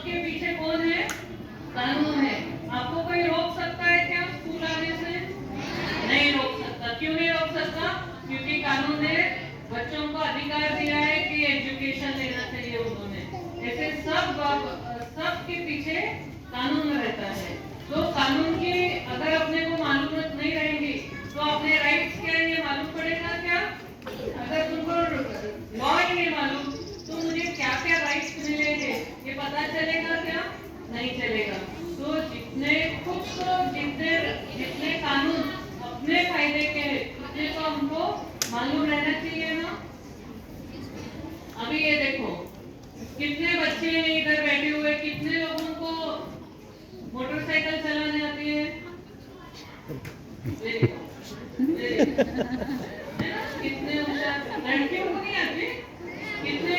सबके पीछे कौन है? कानून है। आपको कोई रोक सकता है क्या स्कूल आने से? नहीं रोक सकता। क्यों नहीं रोक सकता? क्योंकि कानून ने बच्चों को अधिकार दिया है कि एजुकेशन लेना चाहिए उन्होंने। ऐसे सब के पीछे कानून रहता है। तो कानून की अगर अपने को मालूम नहीं रहेंगी तो अपने राइट्स क्या है ये मालूम पड़ेगा क्या? अगर तुमको लॉ ही नहीं मालूम तो मुझे क्या क्या राइट्स मिलेंगे ये पता चलेगा क्या? नहीं चलेगा। तो जितने कानून अपने फायदे के हैं उतने तो हमको मालूम रहना चाहिए ना। अभी ये देखो कितने बच्चे इधर बैठे हुए, कितने लोगों को मोटरसाइकिल चलाने आती है? कितने लड़कियों को नहीं आती? कितने?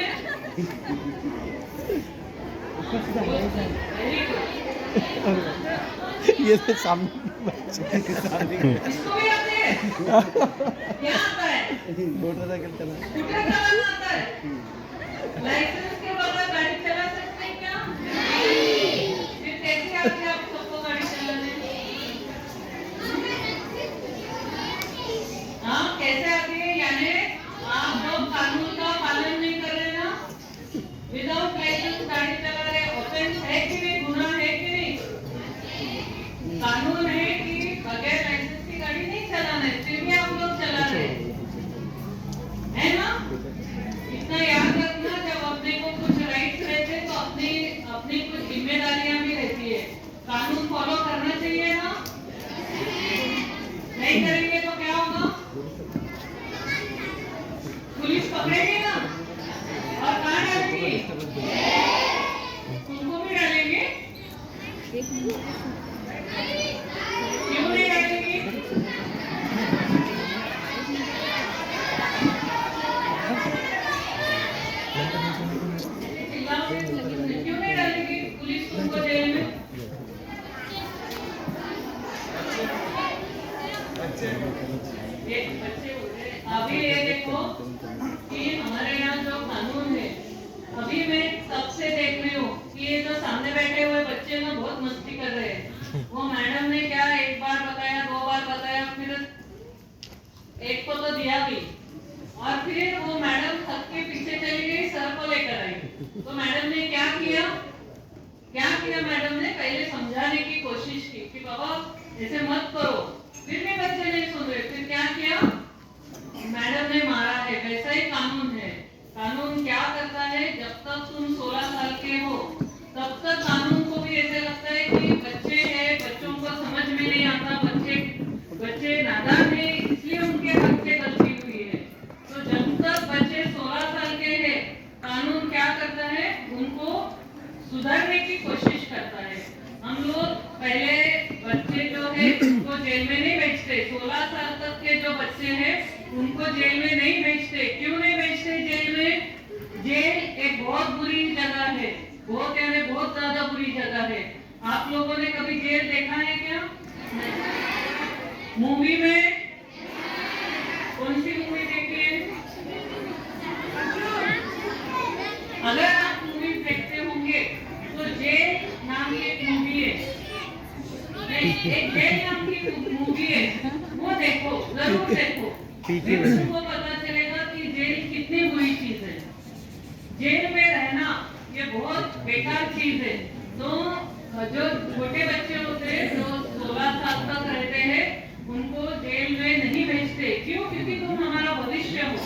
ये तो सामने इसको भी आते हैं? क्या आता है? मोटरसाइकिल चला स्कूटर चलाना आता है? लाइसेंस के बगैर गाड़ी चला सकते हैं क्या? फिर कैसे आते हैं आप सबको गाड़ी चलाने? हाँ कैसे आती है? यानी आप लोग कानून का पालन नहीं कर रहे ना, विदाउट लाइसेंस गाड़ी चला रहे। ऑफेंस है कि नहीं? गुनाह है कि नहीं? कानून है कि बगैर लाइसेंस की गाड़ी नहीं चलाना है, फिर भी आप लोग चला रहे है ना। इतना याद रखना, जब अपने को कुछ राइट्स रहते तो अपनी कुछ जिम्मेदारियां भी रहती है। कानून फॉलो करना चाहिए ना। नहीं करेंगे तो क्या होगा? पुलिस पकड़ेगी ना। और कहाँ डालेगी? तुमको भी डालेंगे। क्यों नहीं डालेगी? क्यों नहीं डालेगी पुलिस तुमको जेल में? अभी ये देखो कि हमारे यहाँ जो कानून है, अभी मैं सबसे देख रही हूँ कि ये जो सामने बैठे हुए बच्चे ना बहुत मस्ती कर रहे हैं। वो मैडम ने क्या एक बार बताया, 2 बार बताया, फिर एक को तो दिया भी, और फिर वो मैडम सबके पीछे चली गई, सर को लेकर आई। तो मैडम ने क्या किया? मैडम ने पहले समझाने की कोशिश की कि बाबा ऐसे मत करो, फिर भी बच्चे नहीं सुन रहे। फिर क्या किया? मैडम ने मारा है। वैसा ही कानून है। कानून क्या करता है, जब तक तुम 16 साल के हो तब तक कानून को भी ऐसे लगता है कि बच्चे हैं, बच्चों को समझ में नहीं आता, बच्चे नादान है, इसलिए उनके हाथ से गलती हुई है। तो जब तक बच्चे 16 साल के हैं, कानून क्या करता है? उनको सुधारने की कोशिश करता है। हम लोग पहले बच्चे जो है उनको जेल में नहीं भेजते। 16 साल तक के जो बच्चे हैं उनको जेल में नहीं भेजते। क्यों नहीं भेजते जेल में? जेल एक बहुत बुरी जगह है, बहुत यानी बहुत ज्यादा बुरी जगह है। आप लोगों ने कभी जेल देखा है क्या? मूवी में कौन सी मूवी देखी है? अगर आप मूवी देखते होंगे तो जेल नाम की एक मूवी है, एक जेल नाम की मूवी है, वो देखो, जरूर देखो। तुमको पता चलेगा कि जेल कितनी बुरी चीज है। जेल में रहना ये बहुत बेकार चीज है। तो जो छोटे बच्चे होते हैं जो 16 साल तक रहते हैं उनको जेल में नहीं भेजते। क्यों? क्योंकि तुम हमारा भविष्य हो।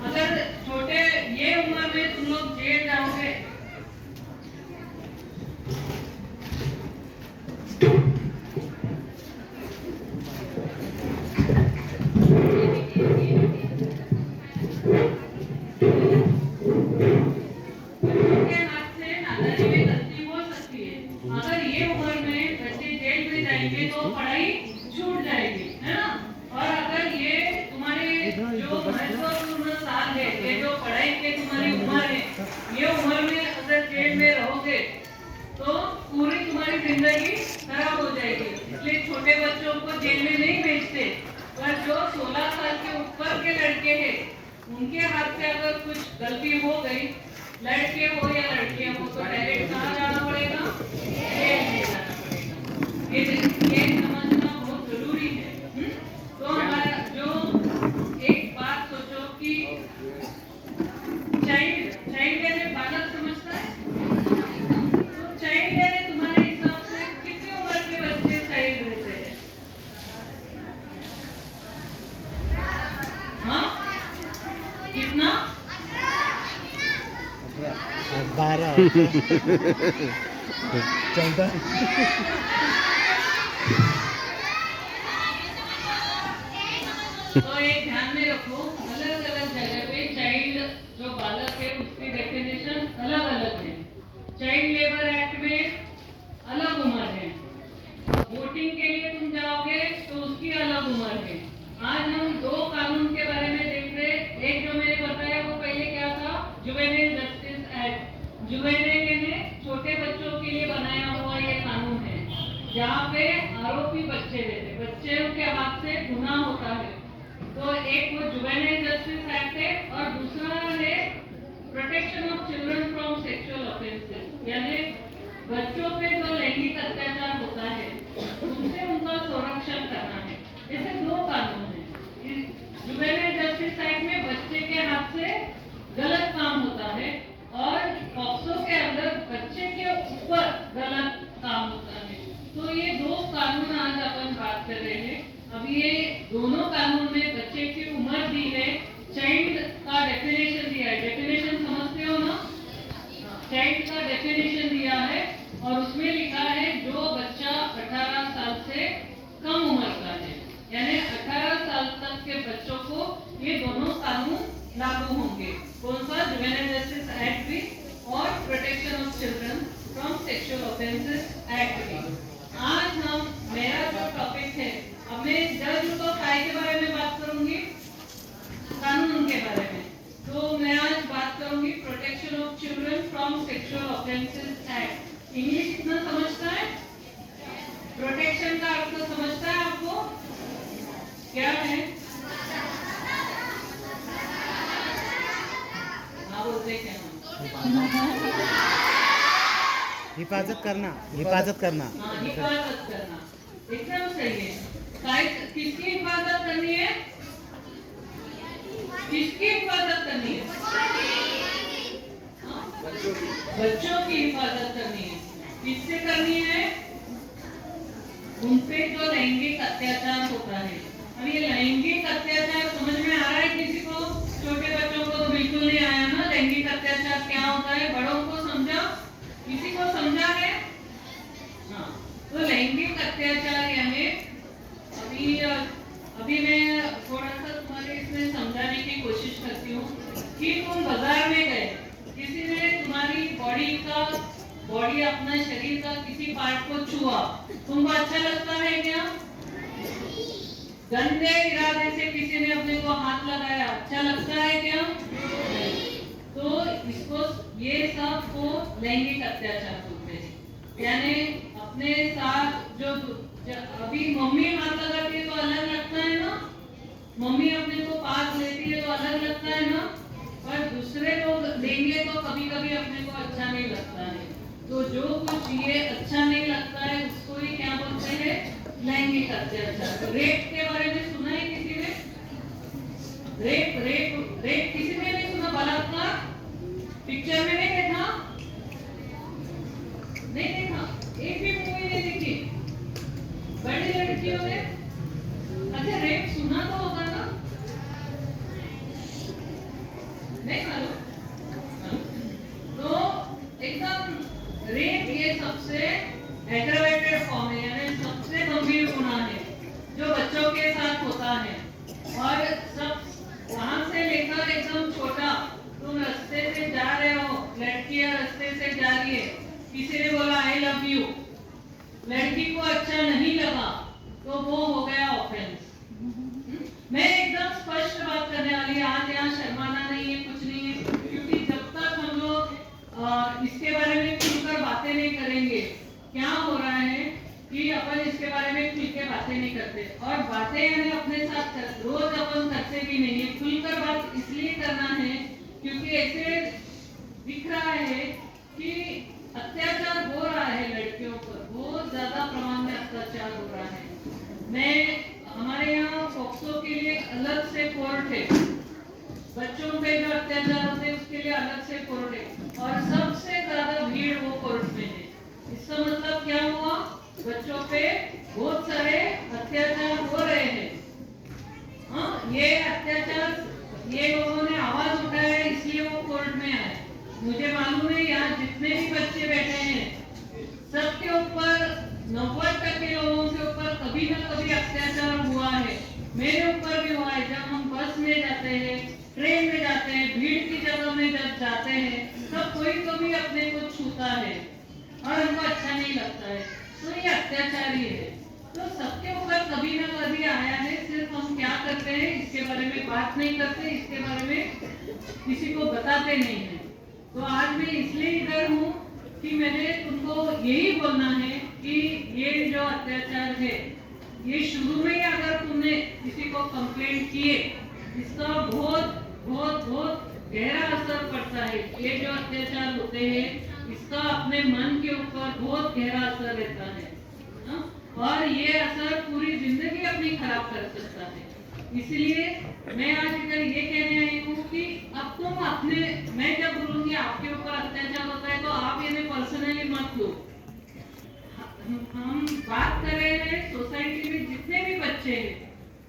अगर छोटे ये उम्र में तुम लोग जेल जाओगे तो पढ़ाई छूट जाएगी, है ना। और अगर ये तुम्हारे जो महत्वपूर्ण साल है, ये जो पढ़ाई के तुम्हारी उम्र है, ये उम्र में अगर जेल में रहोगे तो पूरी तुम्हारी जिंदगी खराब हो जाएगी। इसलिए छोटे बच्चों को जेल में नहीं भेजते। पर जो 16 साल के ऊपर के लड़के हैं उनके हाथ से अगर कुछ गलती हो गई, लड़के हो या लड़कियां हो, तो डायरेक्ट कहाँ जाना पड़ेगा? चलता है। तो एक ध्यान में रखो, अलग अलग जगह पे चाइल्ड जो बालक है उसकी डेफिनेशन अलग अलग है। चाइल्ड लेबर एक्ट में अलग उम्र है, वोटिंग के लिए तुम जाओगे तो उसकी अलग उम्र है। आज हम दो कानून के बारे में देख रहे हैं। एक जो मैंने बताया वो पहले क्या था, जुवेनाइल जस्टिस एक्ट। जुवेनाइल ने छोटे बच्चों के लिए बनाया हुआ ये कानून है, जहाँ पे आरोपी बच्चे रहते, बच्चों के हाथ से गुनाह होता है। तो एक वो जुवेनाइल जस्टिस एक्ट है और दूसरा है protection of children from sexual offences, यानी बच्चों पे जो लैंगिक अत्याचार होता है उनसे उनका संरक्षण करना है। ऐसे दो कानून हैं। जुवेनाइल जस्टिस एक्ट में बच्चे के हाथ से गलत काम होता है और पॉक्सो के अंदर बच्चे के ऊपर गलत काम होता है। तो ये दो कानून आज अपन बात कर रहे हैं। अब ये दोनों कानून में बच्चे की उम्र दी है, चाइल्ड का डेफिनेशन दिया है। डेफिनेशन समझते हो ना? चाइल्ड का डेफिनेशन दिया है और उसमें लिखा है जो बच्चा 18 साल से कम उम्र का है, यानी 18 साल तक के बच्चों को ये दोनों कानून लागू होंगे। कौन सा? जुवेनाइल जस्टिस एक्ट भी और protection of children from sexual offences act भी। आज हम मेरा जो टॉपिक है, अब मैं जज तो काय के बारे में बात करूंगी, कानून के बारे में। तो मैं आज बात करूंगी protection of children from sexual offences act. English कितना समझता है? प्रोटेक्शन का अर्थ समझता है आपको? क्या है? हाँ बोलते क्या? हिफाजत करना, हिफाजत करना। हाँ, हिफाजत करना, एकदम सही है। किसकी हिफाजत करनी है? किसकी हिफाजत करनी है? बच्चों की हिफाजत करनी है। किससे करनी है? उनपे जो लैंगिक अत्याचार होता है। अब ये लैंगिक अत्याचार समझ में आ रहा है किसी को? छोटे बच्चों को तो बिल्कुल नहीं आया ना लैंगिक अत्याचार क्या होता है। बड़ों को समझा? किसी को समझा है? हाँ, तो लैंगिक अत्याचार यानी अभी मैं थोड़ा सा तुम्हारे इसमें समझाने की कोशिश करती हूँ कि तुम बाजार में गए, किसी ने तुम्हारी बॉडी अपना शरीर का किसी पार्ट को छुआ, तुमको अच्छा लगता है क्या? गंदे इरादे से किसी ने अपने को हाथ लगाया, अच्छा लगता है क्या? तो इसको ये सब को लैंगिक अत्याचार बोलते हैं। यानी अपने साथ जो अभी मम्मी हाथ लगाती है तो अलग लगता है ना, मम्मी अपने को पास लेती है तो अलग लगता है ना, पर दूसरे लोग लेंगे तो कभी कभी अपने को अच्छा नहीं लगता है। तो जो कुछ ये अच्छा नहीं लगता है उसको ही क्या बोलते हैं? लैंगिक अत्याचार। रेप के बारे में सुना है किसी ने? रेप रेप रेप किसी ने नहीं सुना? बलात्कार पिक्चर में नहीं देखा? नहीं देखा? एक भी मूवी नहीं देखी? बड़ी लड़कियों ने? अच्छा, रेप सुना तो होगा ना? नहीं मालूम? तो एकदम रेप ये सबसे एग्रावेटेड फॉर्म है, यानी सबसे गंभीर गुनाह है जो बच्चों के साथ होता है। और सब वहां से लेकर एकदम छोटा, तुम रास्ते से जा रहे हो, लड़कियां रास्ते से जा रही है, किसी ने बोला आई लव यू, लड़की को अच्छा नहीं लगा तो वो हो गया ऑफेंस। मैं एकदम स्पष्ट बात करने वाली, आज यहाँ शर्माना नहीं है, कुछ नहीं है, क्योंकि जब तक हम लोग इसके बारे में खुलकर बातें नहीं करेंगे, क्या हो रहा है कि अपन इसके बारे में खुल के बातें नहीं करते। और बातें यानी अपने साथ रोज अपन करते भी नहीं है। खुलकर बात इसलिए करना है क्योंकि ऐसे दिख रहा है कि अत्याचार हो रहा है लड़कियों पर, बहुत ज्यादा प्रमाण में अत्याचार हो रहा है। हमारे यहाँ पॉक्सो के लिए अलग से कोर्ट है, बच्चों पे जो अत्याचार होते हैं उसके लिए अलग से कोर्ट है, और सबसे ज्यादा भीड़ वो कोर्ट में है। इसका मतलब क्या हुआ? बच्चों पे बहुत सारे अत्याचार हो रहे हैं। हाँ, ये अत्याचार ये लोगों ने आवाज उठाया इसलिए वो कोर्ट में आए। मुझे मालूम है यहाँ जितने भी बच्चे बैठे हैं सबके ऊपर 90% लोगों के ऊपर कभी ना कभी अत्याचार हुआ है। मेरे ऊपर भी हुआ है। जब हम बस में जाते हैं, ट्रेन में जाते हैं, भीड़ की जगह में जब जाते हैं, तब कोई कभी अपने को छूता है और हमको अच्छा नहीं लगता है, तो ये अत्याचार ही है। तो सबके ऊपर कभी ना कभी आया है। सिर्फ हम क्या करते हैं इसके बारे में बात नहीं करते, इसके बारे में किसी को बताते नहीं है। तो आज मैं इसलिए इधर हूँ कि मैंने तुमको यही बोलना है कि ये जो अत्याचार है, ये शुरू में ही अगर तुमने किसी को कंप्लेंट किए, इसका बहुत बहुत बहुत गहरा असर पड़ता है। ये जो अत्याचार होते हैं, इसका अपने मन के ऊपर बहुत गहरा असर रहता है, हाँ? और ये असर पूरी जिंदगी अपनी खराब कर सकता है। इसलिए मैं आज इधर ये कहने आई हूँ कि अब तुम अपने, मैं जब बोलूंगी आपके ऊपर अत्याचार होता है तो आप इन्हें पर्सनली मत लो। हम बात कर रहे हैं सोसाइटी में जितने भी बच्चे हैं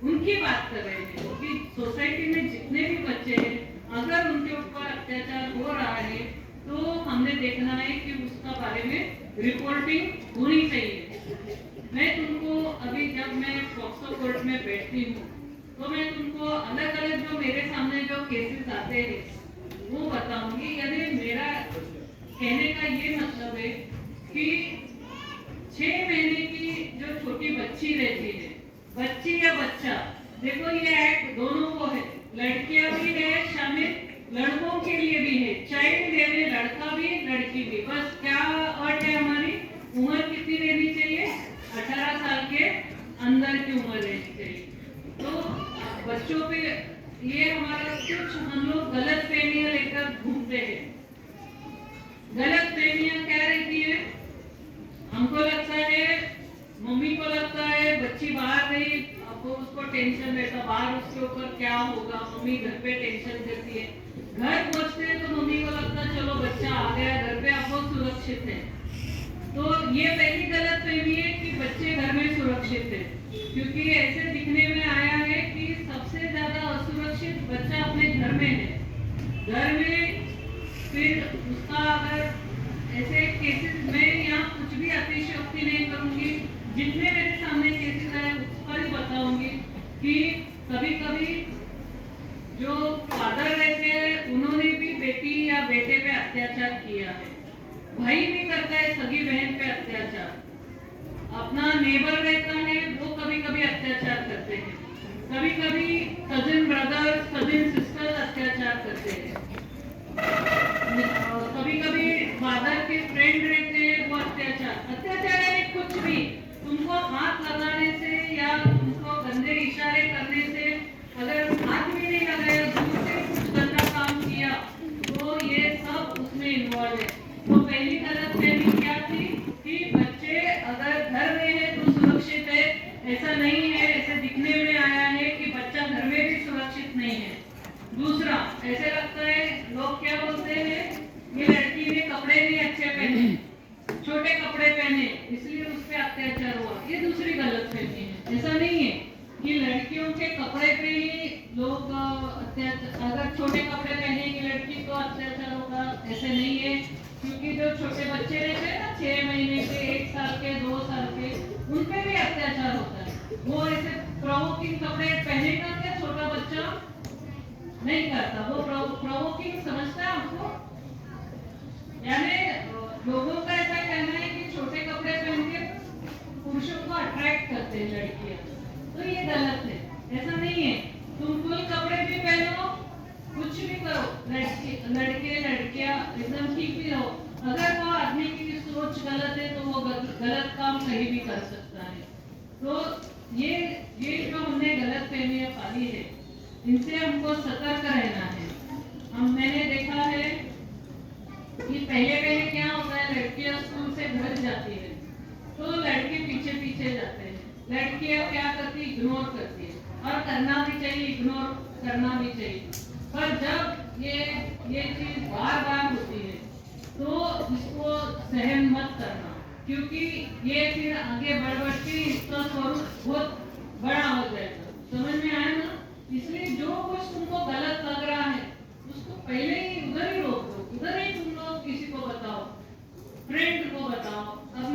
उनकी बात कर रहे हैं कि सोसाइटी में जितने भी बच्चे हैं अगर उनके ऊपर अत्याचार हो रहा है तो हमने देखना है कि उसका बारे में रिपोर्टिंग होनी चाहिए। मैं तुमको अभी जब मैं पॉक्सो कोर्ट में बैठती हूँ तो मैं तुमको अलग अलग जो मेरे सामने जो केसेस आते हैं वो बताऊंगी। यदि मेरा कहने का ये मतलब है कि 6 महीने की जो छोटी बच्ची रहती है, बच्ची या बच्चा, देखो ये एक्ट दोनों को है, लड़कियां भी है शामिल, लड़कों के लिए भी है। चाइल्ड यानी लड़का भी लड़की भी। बस क्या अर्थ है, हमारी उम्र कितनी रहनी चाहिए? 18 साल के अंदर की उम्र रहनी चाहिए। तो बच्चों पे ये हमारा कुछ हम लोग गलत फहमियां लेकर घूमते हैं। गलत फहमियां क्या रहती है? हमको लगता है, मम्मी को लगता है बच्ची बाहर गई, आपको उसको टेंशन रहता बाहर उसके ऊपर क्या होगा, मम्मी घर पे टेंशन करती है। घर पहुंचते हैं तो मम्मी को लगता है चलो बच्चा आ गया घर पे, अब वो सुरक्षित है। तो ये पहली गलत फहमी है कि बच्चे घर में सुरक्षित है, क्योंकि ऐसे दिखने में आया है कि सबसे ज्यादा असुरक्षित बच्चा अपने घर में है। घर में फिर उसका अगर ऐसे केसेस, मैं यहाँ कुछ भी अतिशयोक्ति नहीं करूंगी, जितने मेरे सामने केसेस आए उस पर ही बताऊंगी कि कभी कभी जो फादर रहते हैं उन्होंने भी बेटी या बेटे पे अत्याचार किया है। भाई भी करता है सगी बहन पे अत्याचार, अपना नेबर रहता है वो कभी कभी अत्याचार करते हैं, कभी कभी कजिन ब्रदर कजिन सिस्टर अत्याचार करते हैं, कभी कभी फादर के फ्रेंड रहते हैं वो अत्याचार है कुछ भी। तुमको हाथ लगाने से या तुमको गंदे इशारे करने से, अगर हाथ भी नहीं लगाया, दूर से कुछ गंदा काम किया तो ये सब उसमें इन्वॉल्व है। तो पहली गलतफहमी क्या थी कि बच्चे अगर घर में है तो सुरक्षित है, ऐसा नहीं है। ऐसे दिखने में आया है कि बच्चा घर में भी सुरक्षित नहीं है। दूसरा, ऐसे लगता है लोग क्या बोलते हैं, ये लड़की ने कपड़े नहीं अच्छे पहने, छोटे कपड़े पहने, इसलिए उस पर अत्याचार हुआ। ये दूसरी गलतफहमी है। ऐसा नहीं है कि लड़कियों के कपड़े पे ही लोग अत्याचार, अगर छोटे कपड़े पहनेगी लड़की तो अत्याचार होगा, ऐसे नहीं है। क्योंकि जो छोटे बच्चे रहते हैं ना, 6 महीने के, 1 साल के, 2 साल के, उन पे भी अत्याचार होता है। वो ऐसे प्रोवोकिंग कपड़े पहनेगा क्या छोटा बच्चा? नहीं करता। वो प्रोवोकिंग समझता है आपको? यानी लोगों का ऐसा कहना है कि छोटे कपड़े पहन के पुरुषों को अट्रैक्ट करते हैं लड़कियां, तो ये गलत है। ऐसा नहीं है, तुम फुल कपड़े भी पहनो, कुछ भी करो, लड़के लड़कियां एकदम ठीक भी रहो। अगर वो आदमी की सोच गलत है तो वो गलत काम कहीं भी कर सकता है। तो ये जो हमने गलत फहमियां पाली है, इनसे हमको सतर्क रहना है। मैंने देखा है कि पहले क्या होता है, लड़कियां स्कूल से घर जाती है तो लड़के पीछे पीछे जाते हैं, लड़कियां क्या करती, इग्नोर करती है, और करना भी चाहिए, इग्नोर करना भी चाहिए। पर जब ये चीज बार बार होती है तो इसको सहन मत करना, क्योंकि ये फिर आगे बढ़ बढ़ के इसका स्वरूप बहुत बड़ा हो जाएगा। समझ में आया ना? इसलिए जो कुछ तुमको गलत लग रहा है उसको पहले ही उधर ही रोक दो, उधर ही तुम लोग किसी को बताओ, फ्रेंड को बताओ। अब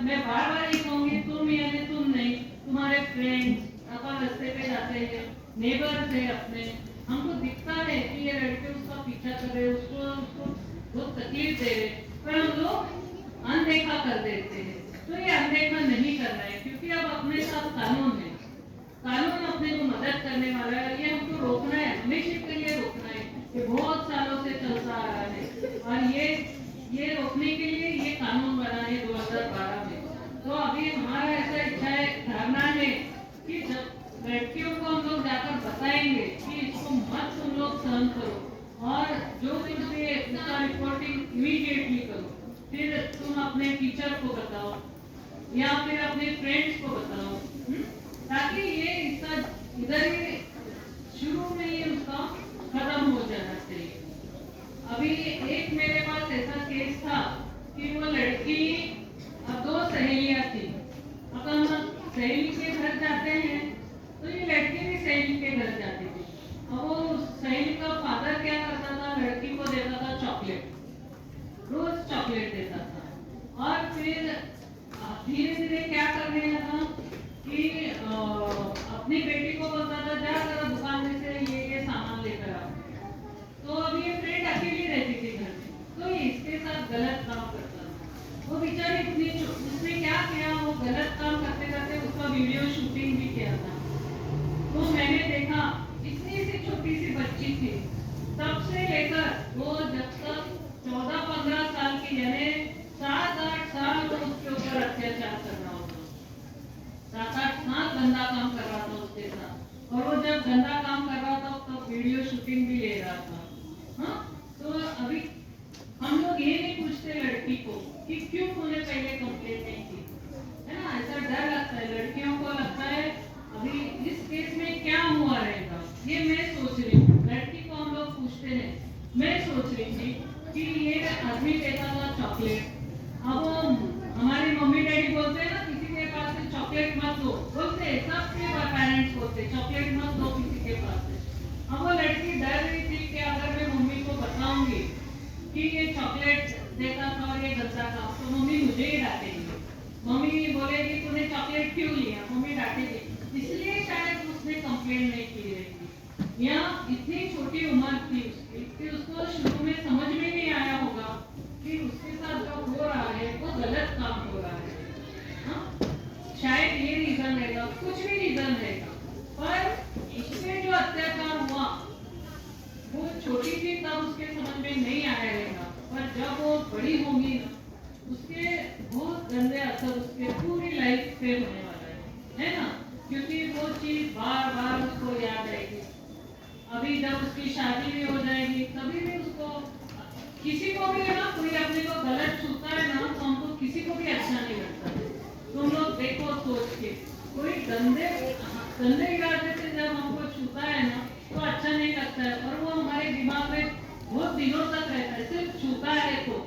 मैं बार बार ये कहूंगी, तुम यानी तुम नहीं, तुम्हारे फ्रेंड्स अपन रास्ते पे जाते हैं, नेबर्स है अपने, हमको दिखता है कि ये लड़के उसका पीछा कर रहे, उसको बहुत तकलीफ दे रहे, पर हम लोग अनदेखा कर देते हैं। तो ये अनदेखा नहीं करना है, क्योंकि अब अपने साथ कानून है, कानून अपने को मदद करने वाला है। ये हमको रोकना है, हमेशा के लिए रोकना है। ये बहुत सालों से चलता आ रहा है और ये रोकने के लिए ये कानून बना है 2012 में। तो अभी हमारा ऐसा इच्छा है, धारणा है कि जब लड़कियों को हम लोग जाकर बताएंगे कि इसको मत तुम लोग सहन करो और जो कुछ भी है उसका रिपोर्टिंग इमीडिएटली करो, फिर तुम अपने टीचर को बताओ या फिर अपने फ्रेंड्स को बताओ, ताकि ये इसका इधर ही शुरू में ही उसका खत्म हो जाना चाहिए। अभी एक मेरे पास ऐसा केस था कि वो लड़की, अब दो सहेलियां थी, अब हम सहेली के घर जाते हैं तो ये लड़की भी सहेली के घर जाती थी। अब वो सहेली का फादर क्या करता था, लड़की को देता था चॉकलेट, रोज चॉकलेट देता था। और फिर धीरे धीरे क्या करने लगा कि अपनी बेटी को बोलता था, जा जरा दुकान में से ये सामान लेकर आओ। तो अभी ये फ्रेंड अकेली रहती थी घर में, तो ये इसके साथ गलत काम करता था। वो बेचारी उसने क्या किया, वो गलत काम करते करते उसका वीडियो शूटिंग भी किया था। तो मैंने देखा, इतनी सी छोटी सी बच्ची थी, तब से लेकर वो जब तक 14-15 साल की, यानी 7-8 साल वो उसके ऊपर अत्याचार कर रहा होता, 7-8 साल गंदा काम कर रहा था उसके साथ। और वो जब गंदा काम कर रहा था तो वीडियो शूटिंग भी ले रहा था। हाँ, तो अभी हम लोग ये नहीं पूछते लड़की को कि क्यों तूने पहले कंप्लेंट नहीं की, है ना। ऐसा डर लगता है, लड़कियों को लगता है अभी इस केस में क्या हुआ रहेगा। ये मैं सोच रही हूँ, लड़की को हम लोग पूछते हैं, मैं सोच रही थी कि ये आदमी देता था चॉकलेट। अब हमारी मम्मी डैडी बोलते हैं ना, किसी के पास से चॉकलेट मत दो, बोलते सबके पेरेंट्स बोलते चॉकलेट मत दो किसी के पास से। अब वो लड़की डर रही थी कि अगर मैं मम्मी को बताऊंगी कि ये चॉकलेट देता था और ये गंदा था, तो मम्मी मुझे ही डांटेगी, मम्मी बोलेगी तूने चॉकलेट क्यों लिया, मम्मी डांटेगी। इसलिए शायद उसने कंप्लेंट नहीं की रहेगी, या इतनी छोटी उम्र थी उसकी कि उसको शुरू में समझ में नहीं आया होगा कि उसके साथ जो हो रहा है वो गलत काम हो रहा है। हाँ? शायद ये रीजन रहेगा, कुछ भी रीजन रहेगा, पर इससे जो अत्याचार हुआ वो छोटी थी तब उसके समझ में नहीं आया रहेगा, पर जब वो बड़ी होगी ना, उसके बहुत गंदे असर उसके पूरी लाइफ पे होने वाला है ना। क्योंकि वो चीज बार बार उसको याद आएगी। अभी जब उसकी शादी भी हो जाएगी, कभी भी उसको, किसी को भी है ना, कोई अपने को गलत छूता है ना, तो हमको किसी को भी अच्छा नहीं लगता। तुम लोग देखो सोच के, कोई गंदे इरादे से जब हमको छूता है ना तो अच्छा नहीं लगता है, और वो हमारे दिमाग में बहुत दिनों तक रहता है। सिर्फ छूता है तो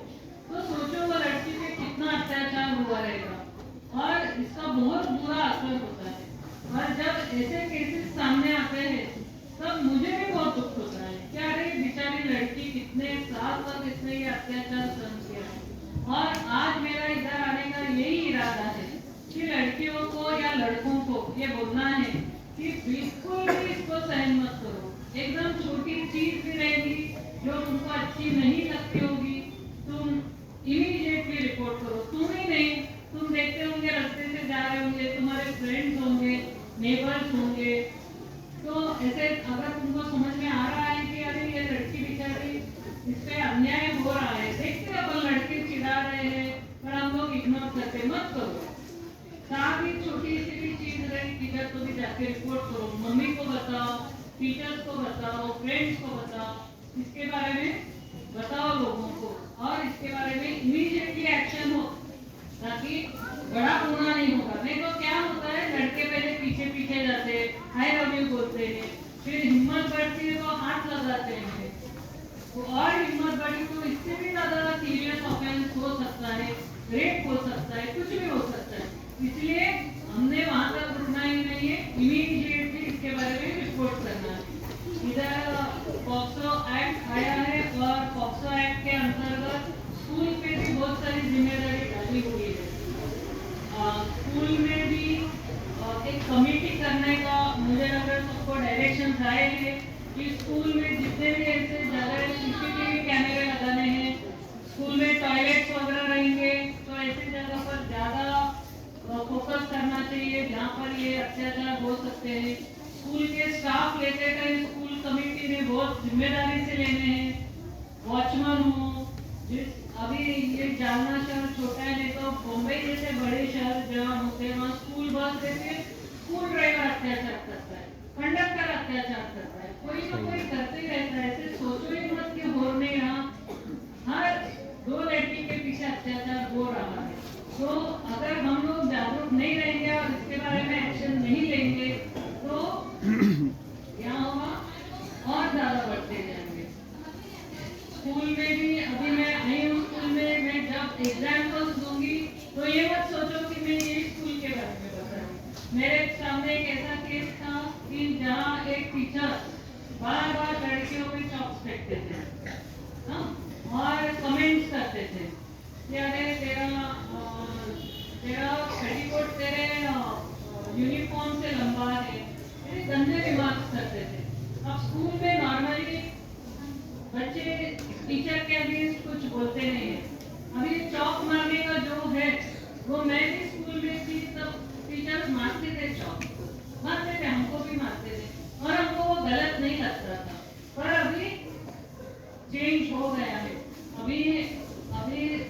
सोचो वो लड़की पे कितना अत्याचार हुआ रहेगा और इसका बहुत बुरा असर होता है। और जब ऐसे केसेस सामने आते हैं तब मुझे भी बहुत दुख होता है कि अरे बेचारी लड़की कितने साल तक इसने ये अत्याचार सहन किया। और आज मेरा इधर आने का यही इरादा है कि लड़कियों को या लड़कों को ये बोलना है कि बिल्कुल भी इसको सहन मत करो। एकदम छोटी चीज भी रहेगी जो तुमको अच्छी नहीं लगती होगी, तुम इमीडिएटली रिपोर्ट करो। तुम ही नहीं, तुम देखते होंगे रास्ते से जा रहे होंगे, तुम्हारे फ्रेंड्स होंगे, नेबर्स होंगे, तो ऐसे अगर तुमको समझ में आ रहा है कि अरे ये लड़की बेचारी, इस पे अन्याय हो रहा है, देखते अपन लड़के चिढ़ा रहे हैं पर हम लोग इग्नोर करते, मत करो। साथ ही छोटी सी भी चीज रही, टीचर को भी जाके रिपोर्ट करो, मम्मी को बताओ, टीचर्स को बताओ, फ्रेंड्स को बताओ, इसके बारे में बताओ लोगों को, और इसके बारे में इमीडिएटली एक्शन हो ताकि बड़ा होना नहीं होगा। नहीं तो क्या होता है, लड़के पहले पीछे पीछे जाते हैं, हाय लव यू बोलते हैं, फिर हिम्मत बढ़ती है तो हाथ लगाते हैं, तो और हिम्मत बढ़ी तो इससे भी ज्यादा सीरियस ऑफेंस हो सकता है, रेप हो सकता है, कुछ भी हो सकता है। इसलिए हमने वहां तक रुकना ही नहीं है, इमीडिएटली इसके बारे में रिपोर्ट करना है। इधर पॉक्सो एक्ट कि स्कूल में जितने भी ऐसे जगह सीसीटीवी कैमरे लगाने हैं, स्कूल में टॉयलेट्स वगैरह रहेंगे, तो ऐसी जगह पर ज़्यादा फोकस करना चाहिए जहाँ पर ये अत्याचार हो सकते हैं। स्कूल के स्टाफ लेते टाइम स्कूल कमेटी ने बहुत जिम्मेदारी से लेने हैं। वॉचमैन हो, जिस अभी ये जालना शहर छोटा है, नहीं तो बॉम्बे जैसे बड़े शहर जहाँ होते हैं वहाँ स्कूल बस देते, स्कूल ड्राइवर अत्याचार करता है, कंडक्टर अत्याचार करता है, कोई ना कोई करते ही रहता है। ऐसे सोचो ही मत कि हो नहीं यहाँ हर 2 लड़की के पीछे अत्याचार हो रहा है। तो अगर हम लोग जागरूक नहीं रहेंगे और इसके बारे में एक्शन नहीं लेंगे तो क्या होगा, और ज्यादा बढ़ते जाएंगे। स्कूल में भी अभी मैं आई हूँ, स्कूल में मैं जब एग्जाम्पल्स दूंगी तो ये मत सोचो कि मैं ये स्कूल के बारे में बता रही हूँ। मेरे सामने एक ऐसा केस था कि जहाँ एक टीचर बार बार लड़कियों पे चॉक्स फेंकते थे, हाँ, और कमेंट्स करते थे कि अरे तेरा पेटीकोट तेरे यूनिफॉर्म से लंबा है, ये गंदे रिमार्क्स करते थे। अब स्कूल में नॉर्मली बच्चे टीचर के अगेंस्ट कुछ बोलते नहीं है। अभी चौक मारने का जो है वो मैं भी स्कूल में थी तब टीचर मारते थे, चौक मारते थे, हमको भी मारते थे और हमको वो गलत नहीं लगता था। पर अभी चेंज हो गया है, अभी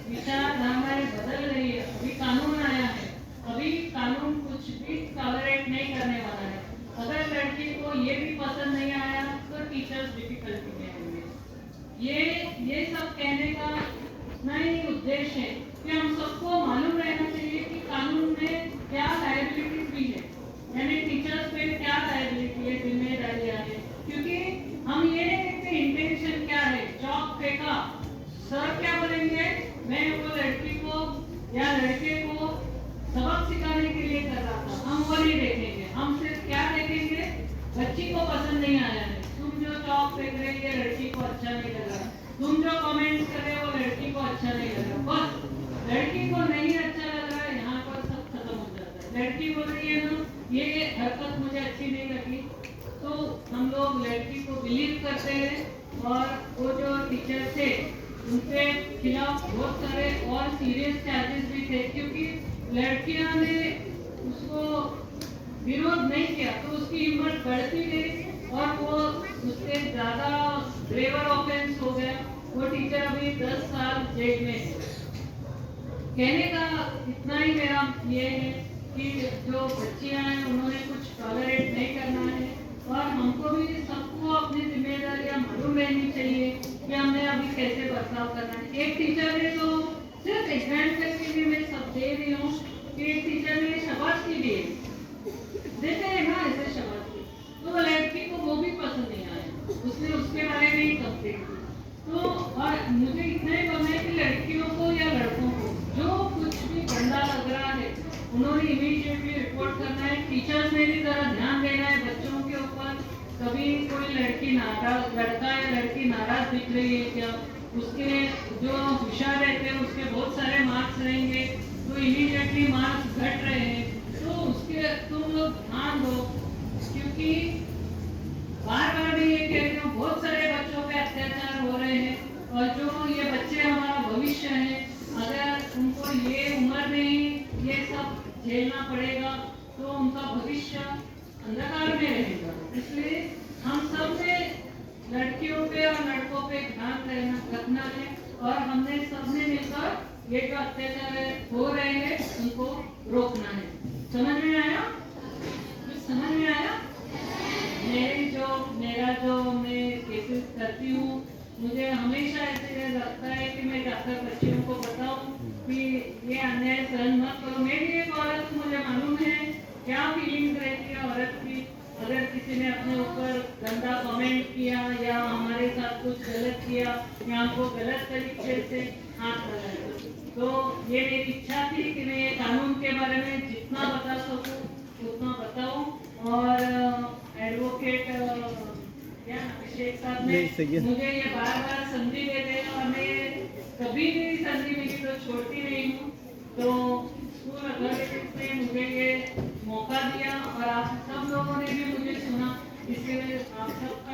विचारधाराएं बदल रही है, अभी कानून आया है, अभी कानून कुछ भी टॉलरेट नहीं करने वाला है। अगर लड़की को ये भी पसंद नहीं आया तो टीचर्स डिफिकल्टी में होंगे। ये सब कहने का इतना ही उद्देश्य है कि हम सबको मालूम रहना चाहिए कि कानून में क्या लायबिलिटीज भी है, यानी टीचर्स पे क्या लायबिलिटी है, जिम्मेदारियां है। क्योंकि हम ये नहीं देखते इंटेंशन क्या है, चौक फेंका, सर क्या बोलेंगे, मैं वो लड़की को या लड़के को सबक सिखाने के लिए कर रहा था, हम वो नहीं देखेंगे। हम सिर्फ क्या देखेंगे, बच्ची को पसंद नहीं आया है, तुम जो चौक फेंक रहे हो लड़की को अच्छा नहीं लगा, तुम जो कमेंट्स कर रहे हो लड़की को अच्छा नहीं लगा, बस लड़की को नहीं अच्छा लग रहा है, यहाँ पर सब खत्म हो जाता है। लड़की बोल रही है ना ये हरकत मुझे अच्छी नहीं लगी, तो हम लोग लड़की को बिलीव करते हैं और वो जो टीचर थे उनके खिलाफ बहुत सारे और सीरियस चार्जेस भी थे, क्योंकि लड़कियां ने उसको विरोध नहीं किया तो उसकी हिम्मत बढ़ती गई और वो उससे ज्यादा ग्रेवर ऑफेंस हो गया। वो टीचर अभी 10 साल जेल में है। कहने का इतना ही मेरा ये है कि जो बच्चियां हैं उन्होंने कुछ टॉलरेट नहीं करना है और हमको भी सबको अपनी जिम्मेदारियां मालूम रहनी चाहिए कि हमने अभी कैसे बर्ताव करना है। एक टीचर ने तो सिर्फ एग्जाम्पल के लिए मैं सब दे रही हूँ कि एक टीचर ने शाबाशी दी, देते हैं ना ऐसे शाबाशी, तो लड़की को वो भी पसंद नहीं आया, उसने उसके बारे में ही कंप्लेंट की। तो और मुझे इतना ही बोलना है कि लड़कियों को या लड़कों को जो कुछ भी गंदा लग रहा है उन्होंने इमीडिएटली रिपोर्ट करना है। टीचर्स ने भी जरा ध्यान देना है बच्चों के ऊपर। कभी कोई लड़की नाराज, लड़का या लड़की नाराज दिख रही है क्या, उसके जो होशियार रहते हैं उसके बहुत सारे मार्क्स रहेंगे तो इमीडिएटली मार्क्स घट रहे हैं तो उसके तुम लोग ध्यान दो, क्योंकि बार बार मैं ये कह रही हूँ बहुत सारे बच्चों पे अत्याचार हो रहे हैं और जो ये बच्चे हमारा भविष्य है, अगर उनको ये उम्र में ही ये सब झेलना पड़ेगा तो उनका भविष्य अंधकार में रहेगा। इसलिए हम सब ने लड़कियों पे और लड़कों पे ध्यान रखना है और हमने सबने मिलकर ये जो अत्याचार हो रहे हैं उनको रोकना है। समझ में आया? समझ में आया? मेरा जो मैं केसेस करती हूँ, मुझे हमेशा ऐसे लगता है कि मैं जाकर बच्चियों को बताऊं कि ये अन्याय सहन मत करो। मैं भी एक औरत, मुझे मालूम है क्या फीलिंग रहती है औरत की। अगर किसी ने अपने ऊपर गंदा कमेंट किया या हमारे साथ कुछ गलत किया या हमको गलत तरीके से हाथ लगाया, तो ये मेरी इच्छा थी कि मैं ये कानून के बारे में जितना बता सकूं उतना बताऊं। और एडवोकेट अभिषेक साहब ने मुझे ये बार बार संधि देते हैं और मैं कभी भी संधि मिली तो छोड़ती नहीं हूँ। तो स्कूल अथॉरिटीज ने मुझे ये मौका दिया और आप सब लोगों ने भी मुझे सुना, इसके लिए आप सबका